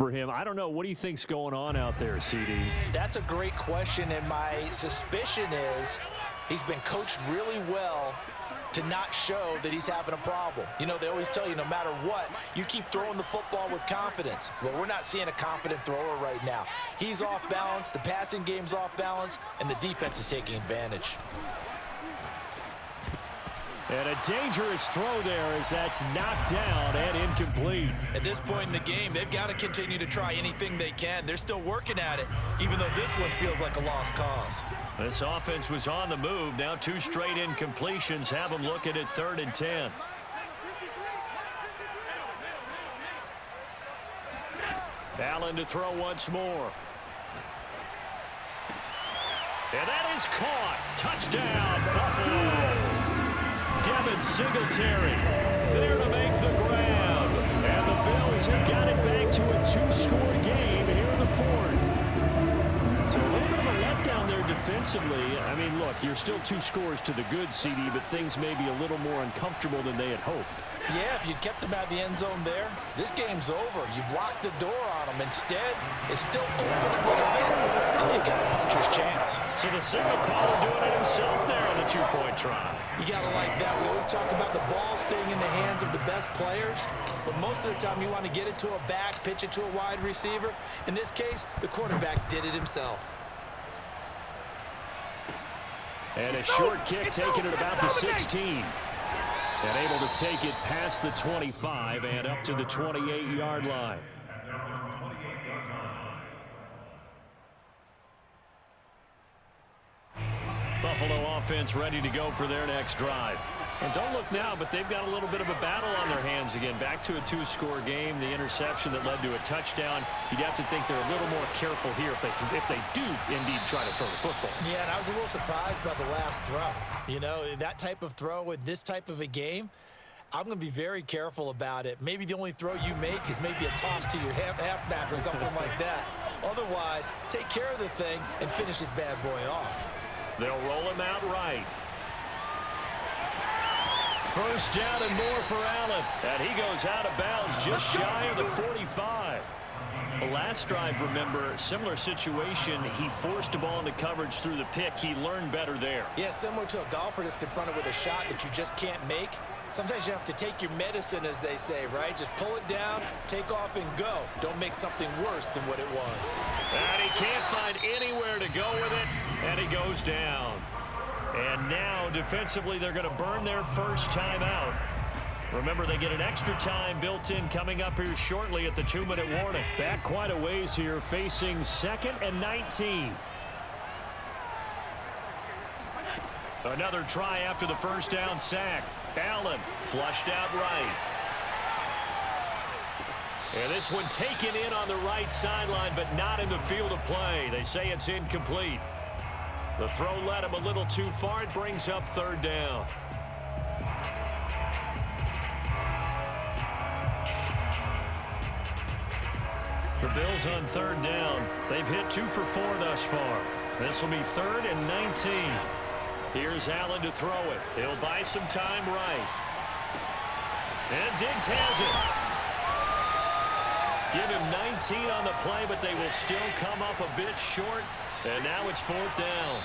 for him. I don't know. What do you think's going on out there, CD? That's a great question, and my suspicion is he's been coached really well to not show that he's having a problem. You know, they always tell you no matter what, you keep throwing the football with confidence. Well, we're not seeing a confident thrower right now. He's off balance, the passing game's off balance, and the defense is taking advantage. And a dangerous throw there as that's knocked down and incomplete. At this point in the game, they've got to continue to try anything they can. They're still working at it, even though this one feels like a lost cause. This offense was on the move. Now 2 straight incompletions have them looking at 3rd and 10. Allen to throw once more. And that is caught. Touchdown, Buffalo. Devin Singletary there to make the grab. And the Bills have got it back to a 2-score game here in the 4th. So a little bit of a letdown there defensively. I mean, look, you're still 2 scores to the good, CD, but things may be a little more uncomfortable than they had hoped. Yeah, if you kept them out of the end zone there, this game's over. You've locked the door on them. Instead, it's still open a little bit, and they've got a puncher's chance. So the signal caller doing it himself there on the 2-point try. You got to like that. We always talk about the ball staying in the hands of the best players, but most of the time you want to get it to a back, pitch it to a wide receiver. In this case, the quarterback did it himself. And a short kick taken at about the 16. And able to take it past the 25 and up to the 28-yard line. Buffalo offense ready to go for their next drive. And don't look now, but they've got a little bit of a battle on their hands again. Back to a 2-score game. The interception that led to a touchdown. You'd have to think they're a little more careful here if they do indeed try to throw the football. Yeah, and I was a little surprised by the last throw. You know, that type of throw in this type of a game, I'm going to be very careful about it. Maybe the only throw you make is maybe a toss to your halfback or something like that. Otherwise, take care of the thing and finish this bad boy off. They'll roll him out right. First down and more for Allen. And he goes out of bounds just shy of the 45. The last drive, remember, similar situation. He forced the ball into coverage through the pick. He learned better there. Yeah, similar to a golfer that's confronted with a shot that you just can't make. Sometimes you have to take your medicine, as they say, right? Just pull it down, take off, and go. Don't make something worse than what it was. And he can't find anywhere to go with it, and he goes down. And now, defensively, they're going to burn their first time out. Remember, they get an extra time built in coming up here shortly at the 2-minute warning. Back quite a ways here, facing 2nd and 19. Another try after the first down sack. Allen flushed out right. And this one taken in on the right sideline, but not in the field of play. They say it's incomplete. The throw led him a little too far. It brings up 3rd down. The Bills on 3rd down. They've hit 2 for 4 thus far. This will be 3rd and 19. Here's Allen to throw it. He'll buy some time right. And Diggs has it. Give him 19 on the play, but they will still come up a bit short. And now it's 4th down.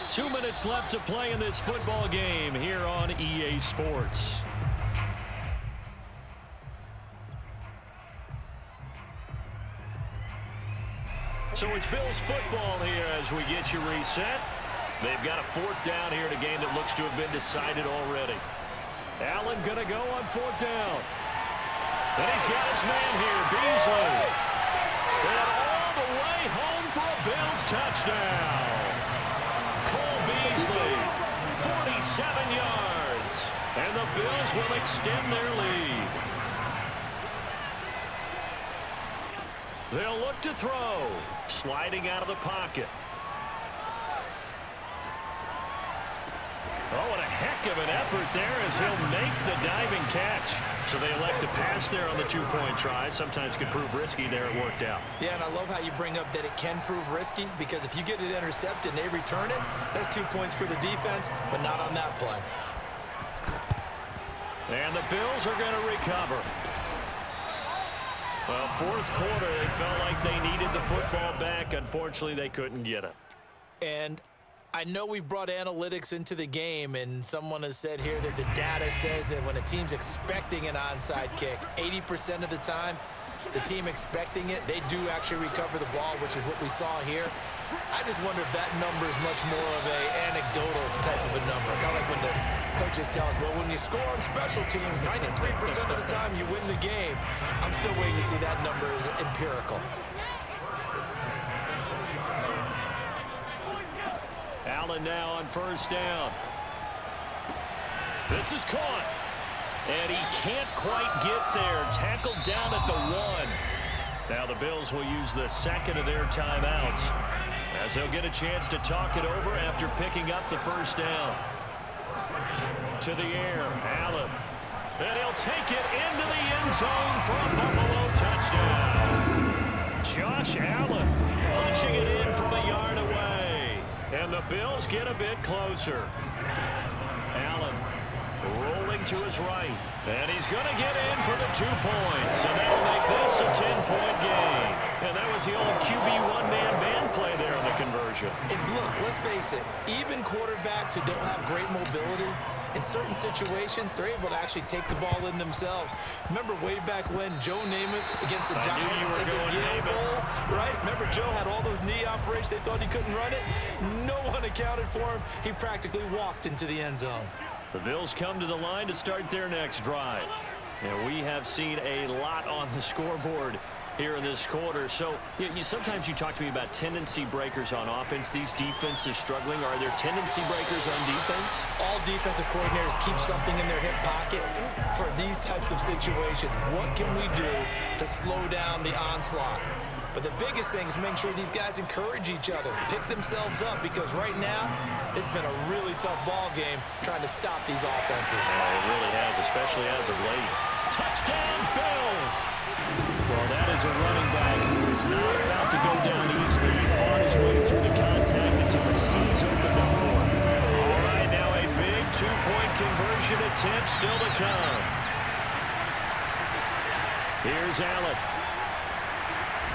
2 minutes left to play in this football game here on EA Sports. So it's Bills football here as we get you reset. They've got a 4th down here in a game that looks to have been decided already. Allen going to go on 4th down. And he's got his man here, Beasley. And all the way home for a Bills touchdown. Cole Beasley, 47 yards. And the Bills will extend their lead. They'll look to throw. Sliding out of the pocket. Oh, and a heck of an effort there as he'll make the diving catch. So they elect to pass there on the 2-point try. Sometimes can prove risky there. It worked out. Yeah, and I love how you bring up that it can prove risky, because if you get it intercepted and they return it, that's 2 points for the defense, but not on that play. And the Bills are going to recover. Well, fourth quarter, they felt like they needed the football back. Unfortunately, they couldn't get it. And I know we've brought analytics into the game, and someone has said here that the data says that when a team's expecting an onside kick, 80% of the time, the team expecting it, they do actually recover the ball, which is what we saw here. I just wonder if that number is much more of an anecdotal type of a number. Kind of like when the coaches tell us, well, when you score on special teams, 93% of the time you win the game. I'm still waiting to see that number is empirical. Allen now on first down. This is caught. And he can't quite get there. Tackled down at the 1. Now the Bills will use the second of their timeouts as they'll get a chance to talk it over after picking up the first down. To the air, Allen. And he'll take it into the end zone for a Buffalo touchdown. Josh Allen punching it in from a yard away. And the Bills get a bit closer. Allen rolling to his right. And he's going to get in for the 2 points. And that'll make this a 10-point game. And that was the old QB one-man band play there on the conversion. And look, let's face it, even quarterbacks who don't have great mobility, in certain situations, they're able to actually take the ball in themselves. Remember way back when Joe Namath against the Giants in the Yale Bowl, right? Remember Joe had all those knee operations. They thought he couldn't run it. No one accounted for him. He practically walked into the end zone. The Bills come to the line to start their next drive. And we have seen a lot on the scoreboard here in this quarter. So sometimes you talk to me about tendency breakers on offense. These defenses struggling. Are there tendency breakers on defense? All defensive coordinators keep something in their hip pocket for these types of situations. What can we do to slow down the onslaught? But the biggest thing is making sure these guys encourage each other, pick themselves up, because right now it's been a really tough ball game trying to stop these offenses. It really has, especially as of late. Touchdown, Bills! Well, that is a running back who is not about to go down easily. He fought his way through the contact until the seas opened up for him. All right, now a big 2-point conversion attempt still to come. Here's Allen.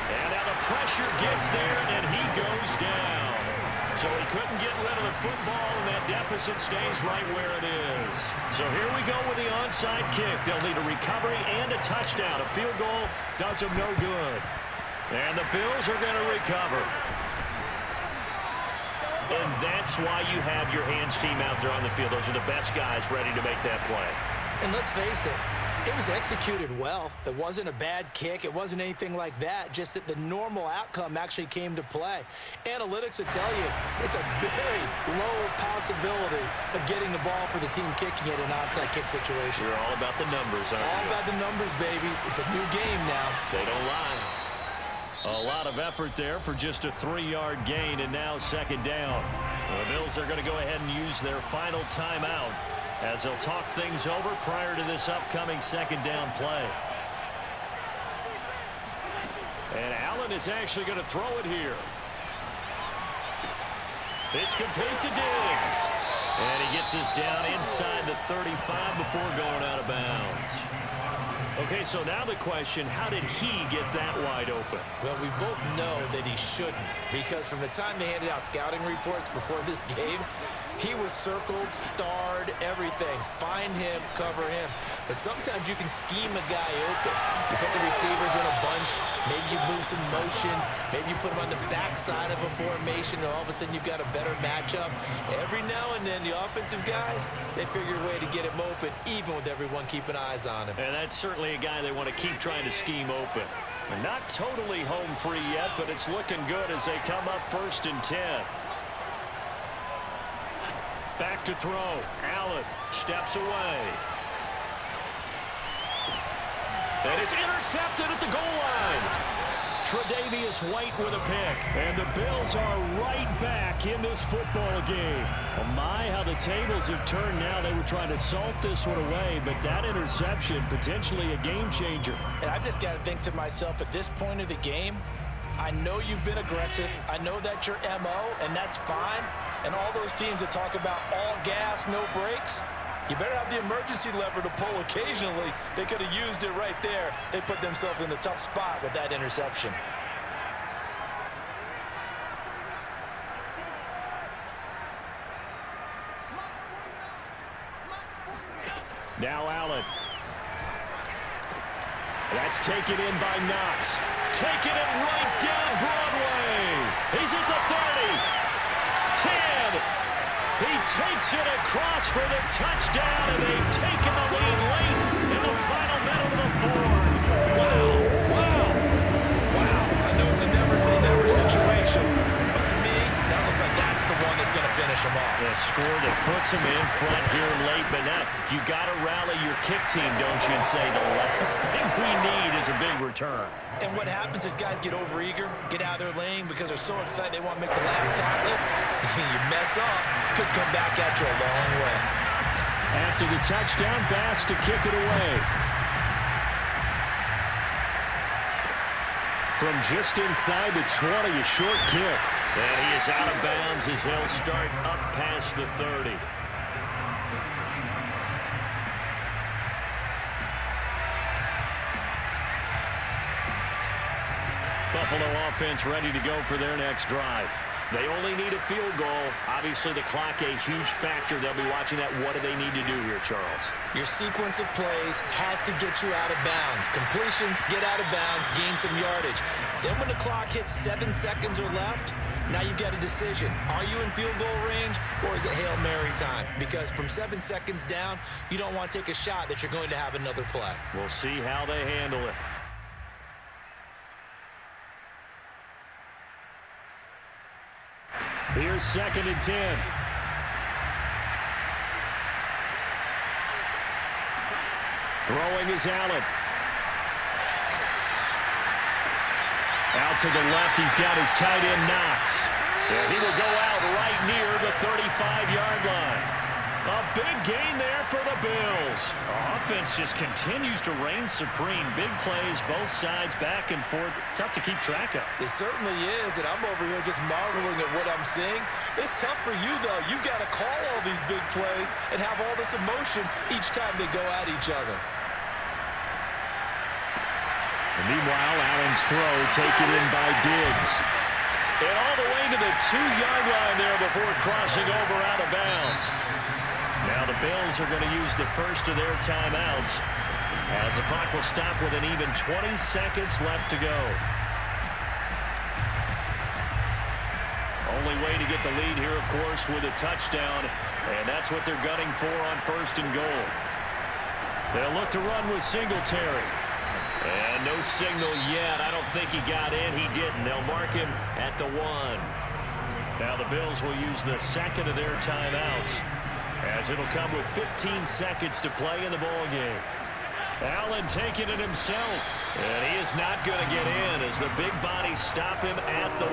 And now the pressure gets there, and he goes down. So he couldn't get rid of the football, and that deficit stays right where it is. So here we go with the onside kick. They'll need a recovery and a touchdown. A field goal does them no good. And the Bills are going to recover. And that's why you have your hands team out there on the field. Those are the best guys ready to make that play. And let's face it, it was executed well. It wasn't a bad kick. It wasn't anything like that. Just that the normal outcome actually came to play. Analytics will tell you it's a very low possibility of getting the ball for the team kicking it in an onside kick situation. You're all about the numbers, aren't you? All about the numbers, baby. It's a new game now. They don't lie. A lot of effort there for just a 3-yard gain, and now second down. The Bills are going to go ahead and use their final timeout as they'll talk things over prior to this upcoming second down play. And Allen is actually going to throw it here. It's complete to Diggs. And he gets us down inside the 35 before going out of bounds. Okay, so now the question, how did he get that wide open? Well, we both know that he shouldn't, because from the time they handed out scouting reports before this game, he was circled, starred, everything. Find him, cover him. But sometimes you can scheme a guy open. You put the receivers in a bunch. Maybe you move some motion. Maybe you put them on the backside of a formation, and all of a sudden you've got a better matchup. Every now and then, the offensive guys, they figure a way to get him open, even with everyone keeping eyes on him. And that's certainly a guy they want to keep trying to scheme open. They're not totally home free yet, but it's looking good as they come up 1st and 10. Back to throw. Allen steps away. And it's intercepted at the goal line. Tre'Davious White with a pick. And the Bills are right back in this football game. Oh my, how the tables have turned now. They were trying to salt this one away, but that interception, potentially a game changer. And I've just got to think to myself, at this point of the game, I know you've been aggressive. I know that's your MO, and that's fine. And all those teams that talk about all gas, no brakes, You better have the emergency lever to pull occasionally. They could have used it right there. They put themselves in a tough spot with that interception. Now Allen. That's taken in by Knox. Taking it right down Broadway. He's at the 30. 10. He takes it across for the touchdown, and they've taken the lead late in the final minute of the fourth. Wow. I know it's a never-say-never situation, but to me, that looks like that's the one that's going to finish them off. The score that puts them in front here late, but now you got to rally your kick team, don't you, and say the last thing we need is a big return. And what happens is guys get overeager, get out of their lane because they're so excited they want to make the last tackle. You mess up, could come back at you a long way. After the touchdown, Bass to kick it away. From just inside the 20, a short kick. And he is out of bounds as they'll start up past the 30. Buffalo offense ready to go for their next drive. They only need a field goal. Obviously, the clock a huge factor. They'll be watching that. What do they need to do here, Charles? Your sequence of plays has to get you out of bounds. Completions, get out of bounds, gain some yardage. Then when the clock hits 7 seconds or left, now you've got a decision. Are you in field goal range, or is it Hail Mary time? Because from 7 seconds down, you don't want to take a shot that you're going to have another play. We'll see how they handle it. Here's 2nd and 10. Throwing is Allen. Out to the left, he's got his tight end Knox. And he will go out right near the 35-yard line. A big gain there for the Bills. Offense just continues to reign supreme. Big plays, both sides, back and forth. Tough to keep track of. It certainly is, and I'm over here just marveling at what I'm seeing. It's tough for you, though. You got to call all these big plays and have all this emotion each time they go at each other. And meanwhile, Allen's throw taken in by Diggs. And all the way to the 2-yard line there before crossing over out of bounds. Now the Bills are going to use the first of their timeouts as the clock will stop with an even 20 seconds left to go. Only way to get the lead here, of course, with a touchdown, and that's what they're gunning for on 1st and goal. They'll look to run with Singletary. And no signal yet. I don't think he got in. He didn't. They'll mark him at the 1. Now the Bills will use the second of their timeouts, as it'll come with 15 seconds to play in the ballgame. Allen taking it himself, and he is not going to get in as the big bodies stop him at the 1.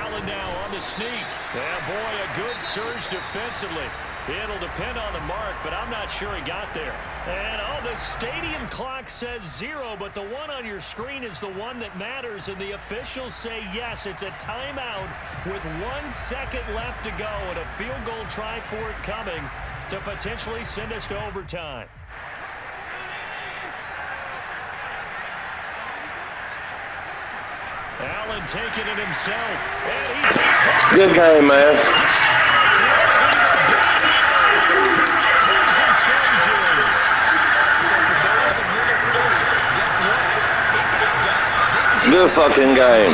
Allen now on the sneak. Yeah, boy, a good surge defensively. It'll depend on the mark, but I'm not sure he got there. And, the stadium clock says 0, but the one on your screen is the one that matters, and the officials say yes, it's a timeout with 1 second left to go and a field goal try forthcoming to potentially send us to overtime. Allen taking it himself. And he's good game, man. Good fucking game.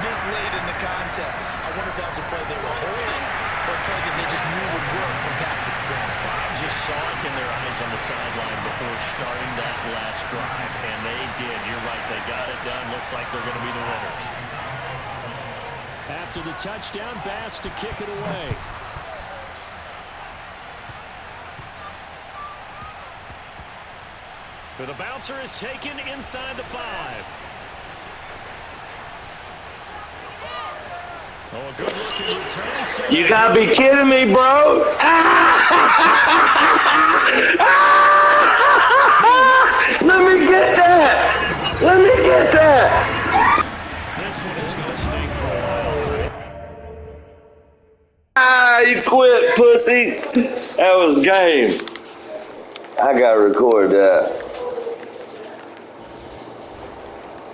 This late in the contest, I wonder if that was a play they were holding or a play that they just knew would work from past experience. I just saw it in their eyes on the sideline before starting that last drive, and they did. You're right. They got it done. Looks like they're going to be the winners. After the touchdown, Bass to kick it away. But the bouncer is taken inside the 5. Oh, a good-looking return. So You gotta be kidding me, bro. Let me get that. Let me get that. This one is going to stink for a while. You quit, pussy. That was game. I gotta record that.